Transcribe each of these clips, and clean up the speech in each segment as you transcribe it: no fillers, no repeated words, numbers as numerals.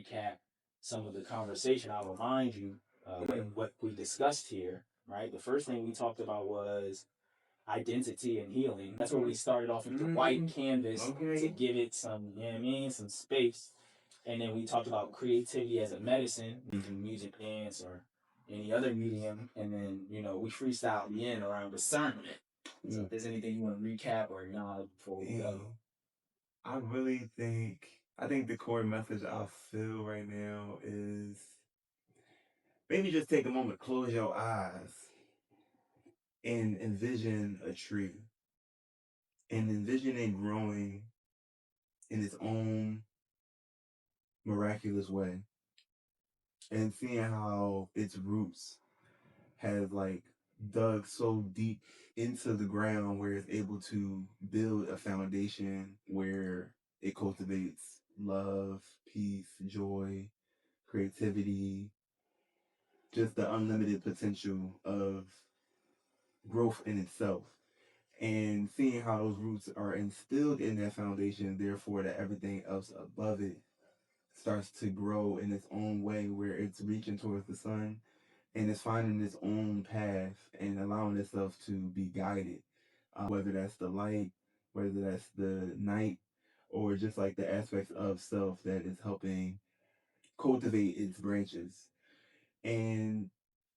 recap some of the conversation, I'll remind you what we discussed here, right? The first thing we talked about was identity and healing. That's where we started off with the white canvas to give it some, you know what I mean, some space. And then we talked about creativity as a medicine, using music, dance, or any other medium. And then, we freestyled the end around discernment. So if there's anything you want to recap or acknowledge before we go. I think the core message I feel right now is maybe just take a moment, close your eyes, and envision a tree. And envision it growing in its own miraculous way. And seeing how its roots have like dug so deep into the ground where it's able to build a foundation where it cultivates love, peace, joy, creativity, just the unlimited potential of growth in itself. And seeing how those roots are instilled in that foundation, therefore that everything else above it starts to grow in its own way where it's reaching towards the sun and it's finding its own path and allowing itself to be guided, whether that's the light, whether that's the night, or just like the aspects of self that is helping cultivate its branches. And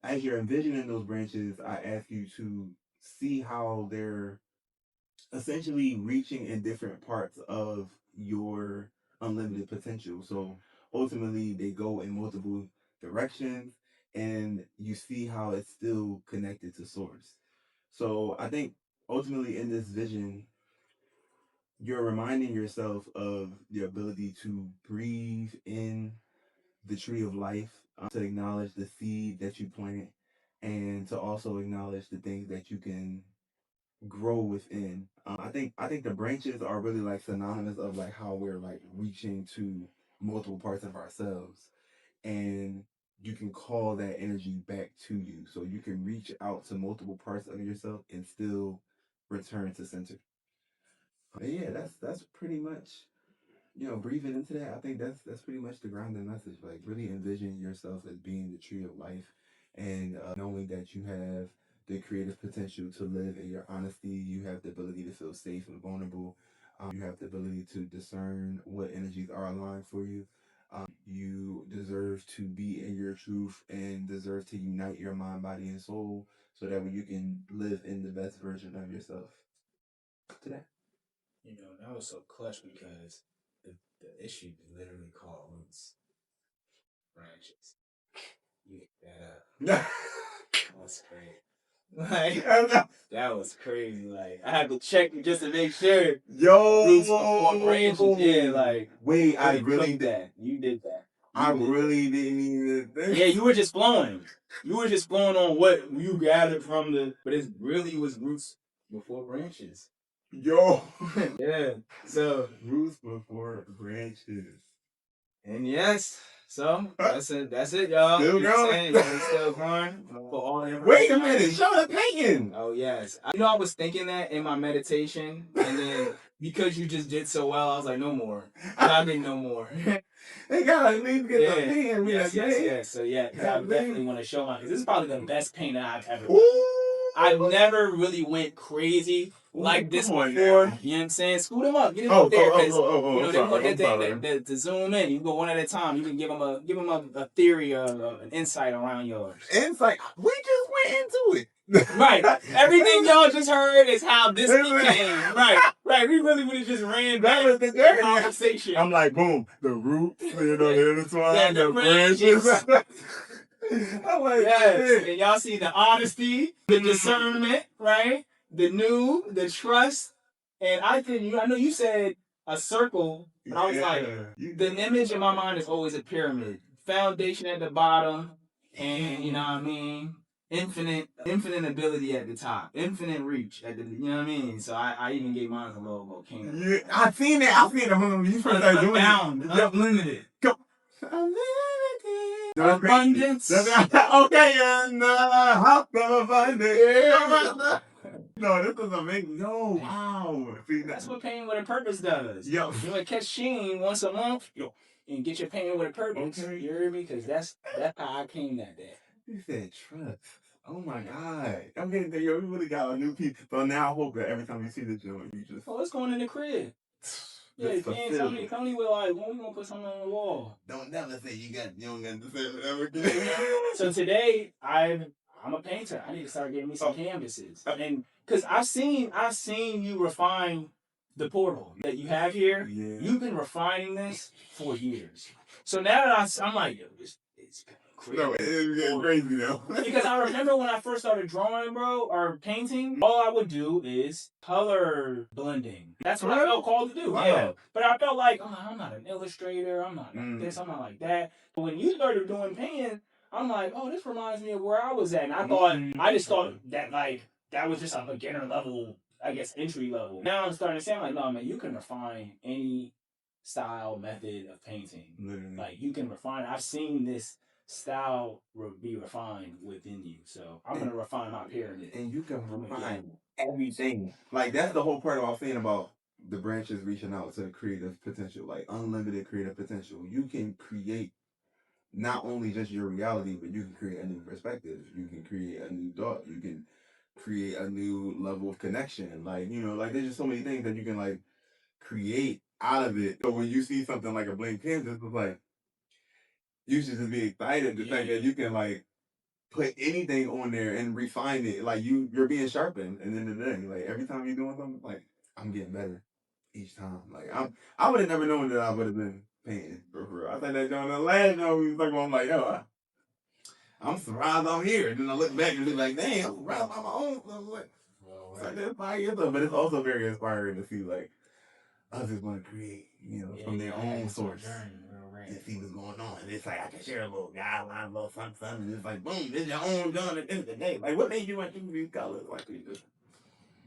as you're envisioning those branches, I ask you to see how they're essentially reaching in different parts of your unlimited potential. So ultimately, they go in multiple directions, and you see how it's still connected to source. So I think ultimately in this vision, you're reminding yourself of the ability to breathe in the tree of life, to acknowledge the seed that you plant, and to also acknowledge the things that you can grow within. I think the branches are really like synonymous of like how we're like reaching to multiple parts of ourselves, and you can call that energy back to you. So you can reach out to multiple parts of yourself and still return to center. Yeah, that's pretty much, breathing into that. I think that's pretty much the grounding message. Like really envision yourself as being the tree of life, and knowing that you have the creative potential to live in your honesty. You have the ability to feel safe and vulnerable. You have the ability to discern what energies are aligned for you. You deserve to be in your truth and deserve to unite your mind, body, and soul so that way you can live in the best version of yourself. Today. That was so clutch because the issue is literally called roots, branches. You hit that up. That's great. Like that was crazy. Like I had to check it just to make sure. Yo, Roots before branches. Yeah, like wait, I really did that. You did that. I really didn't even think. Yeah, you were just flowing. You were just flowing on what you gathered from but it really was roots before branches. Yo. Yeah. So roots before branches. And yes, so that's it, y'all. Still growing. Still growing. For all the Wait a minute, show the painting. Oh yes. I was thinking that in my meditation, and then because you just did so well, I was like, no more. I mean, no more. They gotta at least get the painting. Yes. So yeah, I definitely want to show my. Because this is probably the best painting I've ever. Ooh. I've never really went crazy like this before. You know what I'm saying? Scoot them up. Get them up there. They want to zoom in. You go one at a time. You can give them a theory or an insight around yours. Insight? We just went into it. Right. Everything y'all just heard is how this became. Right. We really would have just ran back with the conversation. I'm like, boom, the roots, the intertwine, the branches. I'm like, yes. And y'all see the honesty, the discernment, right? The trust. And I know you said a circle, but I was like, the image in my mind is always a pyramid. Foundation at the bottom, and you know what I mean? Infinite ability at the top. Infinite reach at the, you know what I mean? So I even gave mine a little volcano. Yeah, I seen it. When you first started doing it. Unlimited. Go. Abundance. Okay, and how abundance. No, this is amazing. No, wow. See, that's what Pain with a Purpose does. Yo. You want to catch Sheen once a month? Yo. and get your painting with a purpose. Okay. You hear me? Because that's how I came that day. You said trust. Oh my God. I'm getting there. Yo, we really got a new piece. So now I hope that every time you see the joint, you just. Oh, it's going in the crib. Yeah, Just tell me with like, when we gonna put something on the wall? Don't never say you don't got to say it ever again. So today I'm a painter. I need to start getting me some canvases, and because I've seen you refine the portal that you have here. Yeah. You've been refining this for years. So now that I'm like, yo, it's crazy. No, it's getting crazy though. Because I remember when I first started drawing, bro, or painting, all I would do is color blending. That's what I felt called to do. Wow. Yeah. But I felt like, oh, I'm not an illustrator. I'm not like this. I'm not like that. But when you started doing painting, I'm like, oh, this reminds me of where I was at. And I just thought that like that was just a beginner level, I guess, entry level. Now I'm starting to say, I'm like, no, man, you can refine any style, method of painting. Literally. Like you can refine. I've seen this style be refined within you, so I'm gonna refine my pyramid. And you can refine everything. Like that's the whole part about saying about the branches reaching out to creative potential, like unlimited creative potential. You can create not only just your reality, but you can create a new perspective. You can create a new thought. You can create a new level of connection. Like, you know, like there's just so many things that you can like create out of it. So when you see something like a blank canvas, it's like you should just be excited to think that you can like put anything on there and refine it. Like you're being sharpened. And then the day, like every time you're doing something, like I'm getting better each time. Like I would have never known that I would have been painting for real. I think that on the last show we was talking about, I'm like, yo, I'm surprised I'm here. And then I look back and be like, dang, I'm surprised by my own stuff. Like, that's 5 years old. But it's also very inspiring to see like others want to create, you know, from their own source. And see what's going on. And it's like I can share a little guideline, a little something, and it's like boom, it's your own gun at the end of the day. Like what made you want to do these colors? Like you just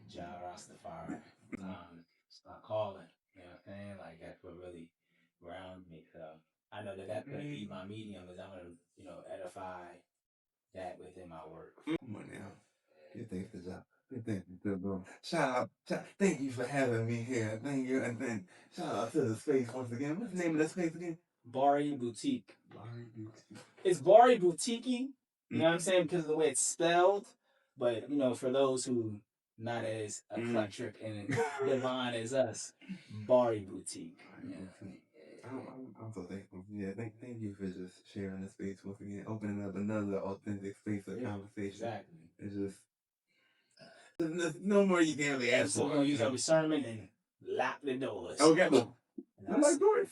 Ja Rastafari. Start calling. You know what I'm saying? Like that's what really ground me. So I know that could be my medium is I'm gonna, you know, edify that within my work. Come on now. Good things to job. Good things to do. Shout out, thank you for having me here. Thank you. And then shout out to the space once again. What's the name of that space again? Bari Boutique. Bari Boutique. It's Bari Boutique, you know what I'm saying, because of the way it's spelled. But, you know, for those who not as eclectic and divine as us, Bari Boutique. Yeah. I'm so thankful. Yeah, thank you for just sharing the space once again, opening up another authentic space of conversation. Exactly. It's just there's no more you can really ask for. So we're gonna use our discernment and lock the doors. Okay. I'm like doors.